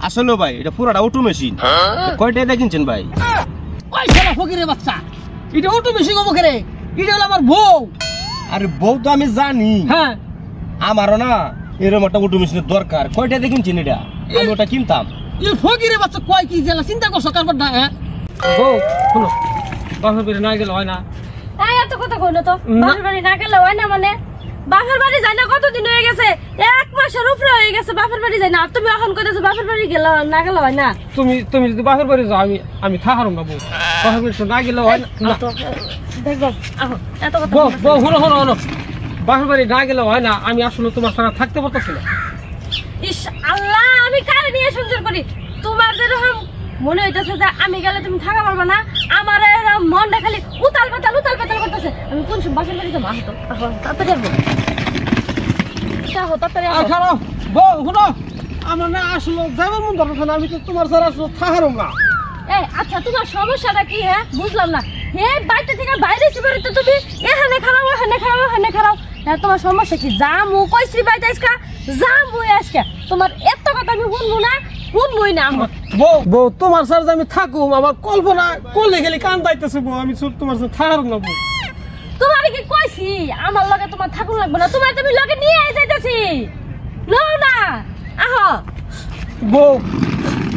আসলে ভাই এটা পুরাটা অটো মেশিন। কয় টাকা কিনছেন ভাই? ওই শালা ফকিরের বাচ্চা, এটা অটো মেশিন কব করে? এটা হলো আমার বউ। আরে বউ তো আমি জানি, হ্যাঁ আমারও না এরকম একটা অটো মেশিনের দরকার। কয় টাকা কিনছেন এটা? আমি ওটা কিনতাম। এই ফকিরের বাচ্চা কয় কি জেলা চিন্তা করছো কারবার না? হ্যাঁ বউ শুনো, বাপের বাড়ি না গেলে হয় না। তাই এত কথা কইলো তো, বাপের বাড়ি না গেলে হয় না মানে? বাপের বাড়ি যাই না কতদিন হয়ে গেছে, 1 মাসের উপরে হয়ে গেছে বাপের বাড়ি যাই না। আর তুমি এখন কইতেছো বাপের বাড়ি গেলে না গেলে হয় না? তুমি যদি বাপের বাড়ি যাও আমি থাকারম না বউ। বাপের বাড়ি না গেলে হয় না। দেখো আহো এত কথা বউ বউ হলো হলো হলো, বাপের বাড়ি না গেলে হয় না। আমি আসলে তোমার ছাড়া থাকতে পারতেছি না। ইস আল্লাহ, আমি কারে নিয়ে সংসার করি? তোমার যেরকম মনে হইতেছে যে আমি গেলে তুমি থাকা পারবা না, আমার মনটা খালি উতাল পাতাল করতেছে। আমি কোন বাসের বাড়িতে মা হতো তাড়াতাড়ি আসবো, তাড়াতাড়ি আসবো। বউ শুনো, আমার না আসলে যাবার মন ধরতেছে না। আমি তো তোমার ছাড়া আসলে থাকারম না। এই আচ্ছা তোমার সমস্যাটা কি? হ্যাঁ বুঝলাম না। হে বাড়িতে থেকে বাইরে এসে বেরোতে তুমি এখানে খারাপ এখানে খারাপ। হ্যাঁ তোমার সমস্যা কি? জামু কইছি বাইতে আজকা, জামু আজকে। তোমার এত কথা আমি শুনবই না। বউ তোমার সাথে আমি থাকুম, আমার কল্পনা করলে গেলে কান দাইতেছে বউ। আমি তোমার সাথে থাকারম না বউ। তোমার কি কইছি আমার লগে তোমার থাকুন লাগবে না? তোমার তুমি লগে নিয়ে যাইতেছি, নাও না আহো বউ।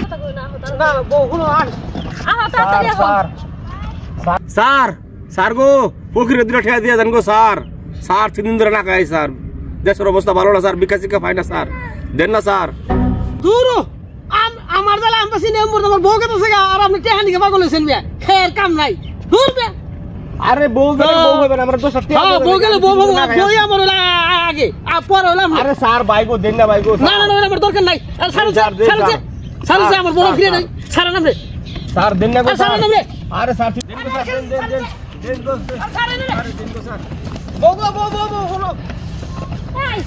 কথা কই না, আহো না বউ শুনো, আহো তাড়াতাড়ি আহো। স্যার স্যার গো, ফকিরে দুটো ঠেয়া দিয়ে দেন গো স্যার। স্যার 3 দিন ধরে না খাই স্যার, দেশের অবস্থা ভালো না স্যার, বিকাশ শিক্ষা পাই না স্যার, দেন না স্যার। দূর আমার জ্বালা আমি পাচ্ছি না, আমার বউকে তো শেখা। আর আপনি টেহানি কে পাগল হয়েছেন মিয়া, খের কাম নাই। দূর বে। আরে বউ গেলে বউ হবে না, আমরা তো সত্যি বউ গেলে বউ হবে না, বই আমার হলো আগে আর পরে হলাম। আরে স্যার ভাই গো দেন না ভাই গো। না আমার দরকার নাই। আর ছাড়ো আমার বউ ফিরে নাই। ছাড়া নাম রে স্যার, দেন না গো ছাড়া নাম রে। আরে স্যার দেন গো স্যার, দেন গো ছাড়া নে আরে দেন গো স্যার। বউ হলো। এই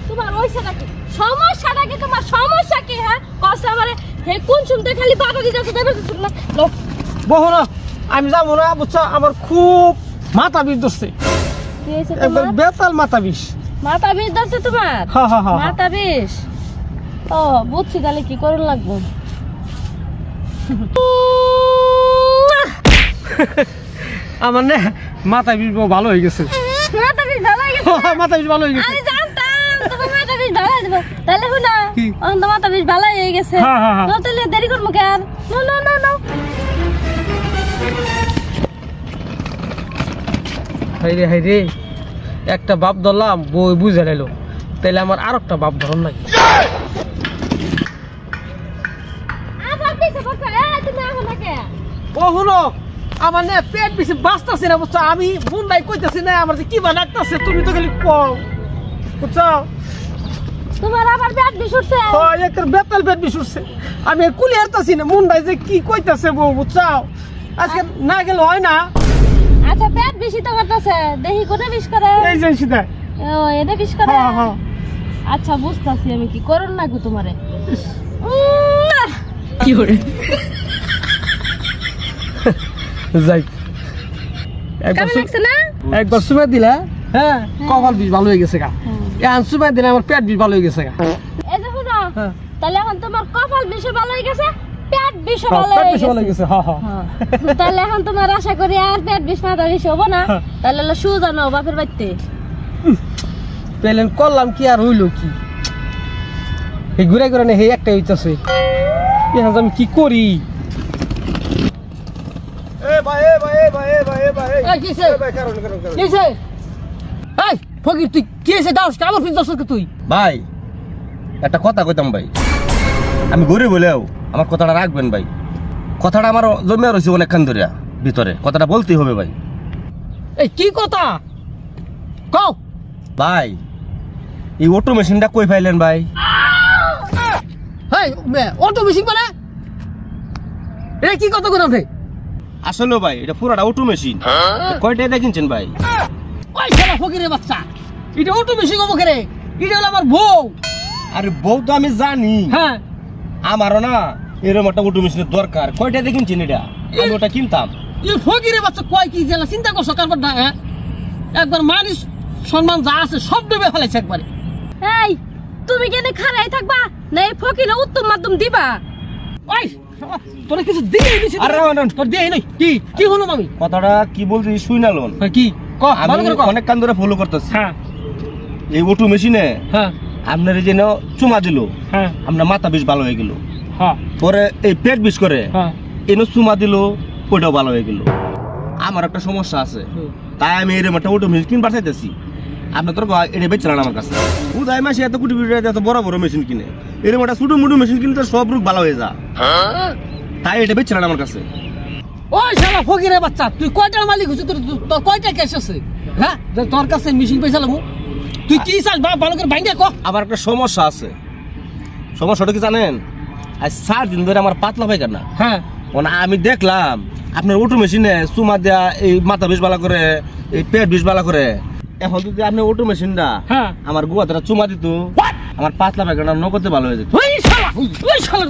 তোমার ওইসাটা কি সমস্যাটা কি? তোমার সমস্যা কি? হ্যাঁ কষ্ট আমারে হে কোন শুনতে খালি বাধা দিতেছ দেবে না। বউ হলো, আমি যাবো না বুঝছো। আমার খুব মাথা বিষ ধরছে, কি হইছে একবার তোমার? বেতাল মাথা বিষ। মাথা বিষ ধরছে তোমার? হ্যাঁ মাথা বিষ? ও বুঝছি, তাহলে কি করুন লাগবো? আমার না মাথা বিষ ভালো হয়ে গেছে। মাথা বিষ ভালো হয়ে গেছে? মাথা বিষ ভালো হয়ে গেছে। আমি জানতাম তোমার মাথা বিষ ভালো হয়ে যাবে। তাহলে শুনা, কি? তো মাথা বিষ ভালো হয়ে গেছে। হ্যাঁ। তাহলে দেরি করবো কেন? না হাইরে একটা বাপ ধরলাম, বই বুঝে নিল, তাইলে আমার আর একটা বাপ ধরন নাকি? ও হলো, আমার না পেট বেশি বাঁচতেছে না বুঝছো। আমি মুন্ডাই কইতেছি না আমার যে কি বানাকতেছে, তুমি তো খালি কও বুঝছো। তোমার আবার পেট বিষ উঠছে? একটা বেতাল পেট বিষ উঠছে। আমি আর কুলি হারতাছি না, মুন্ডাই যে কি কইতেছে বউ বুঝছো। আজকে না গেলে হয় না। আচ্ছা পেট বেশি তো করতেছে, দেখি কোনে বিষ করে? এই যে সিধা। ও এটা বিষ করে? হ্যাঁ। আচ্ছা বুঝতাছি আমি, কি করুন না গো তোমারে। কি করে যাই একবার সুমা দিলা, হ্যাঁ কপাল বিষ ভালো হয়ে গেছে গা। এখন সুমা দিলে আমার পেট বিষ ভালো হয়ে গেছে গা। এই যে শুনো, তাহলে এখন তোমার কপাল বিষ ভালো হয়ে গেছে, পেট বিষ ভালো হয়ে গেছে। হ্যাঁ। তাহলে এখন তোমার আশা করি আর পেট বিষ মাথা বিষ হবো না। তাহলে হলো সুজা নাও বাপের বাড়িতে। পেলেন করলাম কি আর হইলো কি? এই ঘুরে না হে একটা হইতাছে, এখন আমি কি করি? ফকির তুই কি এসে দাও আমার ফিস দর্শক তুই? ভাই একটা কথা কইতাম ভাই, আমি গরিব বলেও আমার কথাটা রাখবেন ভাই। কথাটা আমার জমিয়া রয়েছে অনেকক্ষণ ধরে ভিতরে, কথাটা বলতেই হবে ভাই। এই কি কথা কও ভাই? এই অটো মেশিনটা কই পাইলেন ভাই? অটো মেশিন মানে এটা কি কথা কোন ভাই? আসলে ভাই এটা পুরাটা অটো মেশিন। কয় টাকা কিনছেন ভাই? ওই শালা ফকিরের বাচ্চা, এটা অটো মেশিন কব করে? এটা হলো আমার বউ। আরে বউ তো আমি জানি, হ্যাঁ আমারও না এরকম একটা অটো মেশিনের দরকার। কয় টাকা কিনছেন এটা? আমি ওটা কিনতাম। এই ফকিরের বাচ্চা কয় কি জেলা চিন্তা করছো কারবার না? একবার মানিস সম্মান যা আছে সব ডুবে ফেলেছে একবারে। এই তুমি কেন খারাই থাকবা না এই ফকিরে উত্তম মাধ্যম দিবা? ওই তোরা কিছু দিয়ে দিছিস? আরে তোর দিয়ে নাই কি কি হলো মামি? কথাটা কি বলছি শুই না লোন। কি ক ভালো করে ক। অনেক কান ধরে ফলো করতেছি। হ্যাঁ এই অটো মেশিনে হ্যাঁ আপনার এই যে চুমা দিল, হ্যাঁ আপনার মাথা বেশ ভালো হয়ে গেল। হ্যাঁ পরে এই পেট বিষ করে হ্যাঁ এনে চুমা দিল, ওইটাও ভালো হয়ে গেল। আমার একটা সমস্যা আছে, তাই আমি এরকম একটা অটো মেশিন কিনবার চাইতেছি। আপনার তোর এটা বেচলেন আমার কাছে। উদয় মাসে এত কোটি কোটি এত বড় বড় মেশিন কিনে, এরকম একটা ছোট মোটো মেশিন কিনতে সব রোগ ভালো হয়ে যা, তাই এটা বেচলেন আমার কাছে। ওই শালা ফকিরের বাচ্চা, তুই কয়টার মালিক হইছিস? তোর কয়টা ক্যাশ আছে? হ্যাঁ যে তোর কাছে মেশিন পয়সা লাগবো? তুই কি চাস বা ভালো করে ভাঙ্গা ক। আবার একটা সমস্যা আছে। সমস্যাটা কি জানেন? আজ 4 দিন ধরে আমার পাতলা পায়খানা। হ্যাঁ মানে আমি দেখলাম আপনার অটো মেশিনে চুমা দেয়া এই মাথা বেশ ভালো করে, এই পেট বেশ ভালো করে। এখন যদি আপনি অটো মেশিনটা হ্যাঁ আমার গুয়া দ্বারা চুমা দিত, আমার পাতলা পায়খানা নগদে ভালো হয়ে যেত। ওই শালা ওই শালা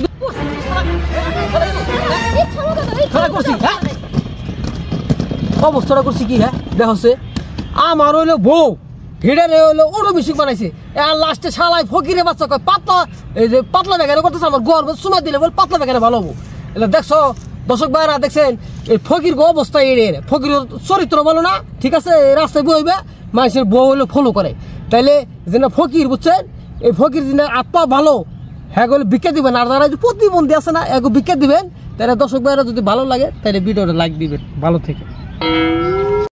শালা করছি হ্যাঁ অবস্থাটা করছি কি হ্যাঁ দেখছে আমার হইলো বউ হিডারে হইলো ওরও বেশি বানাইছে আর লাস্টে শালাই ফকিরে বাচ্চা কয় পাতলা এই যে পাতলা বেগারে করতেছে আমার গোয়ার সুমা দিলে বল পাতলা বেগারে ভালো হবো। এটা দেখছো দর্শক ভাইরা দেখছেন এই ফকির গো অবস্থা এর ফকির চরিত্র বলো না ঠিক আছে রাস্তায় বইবে মানুষের বউ হইলো ফলো করে তাইলে যে না ফকির বুঝছেন এই ফকির যে আত্মা ভালো হ্যাঁ গেলে ভিক্ষা দিবেন আর যারা প্রতিবন্ধী আছে না এগো ভিক্ষা দিবেন তাহলে দর্শক ভাইরা যদি ভালো লাগে তাহলে ভিডিওটা লাইক দিবেন ভালো থেকে।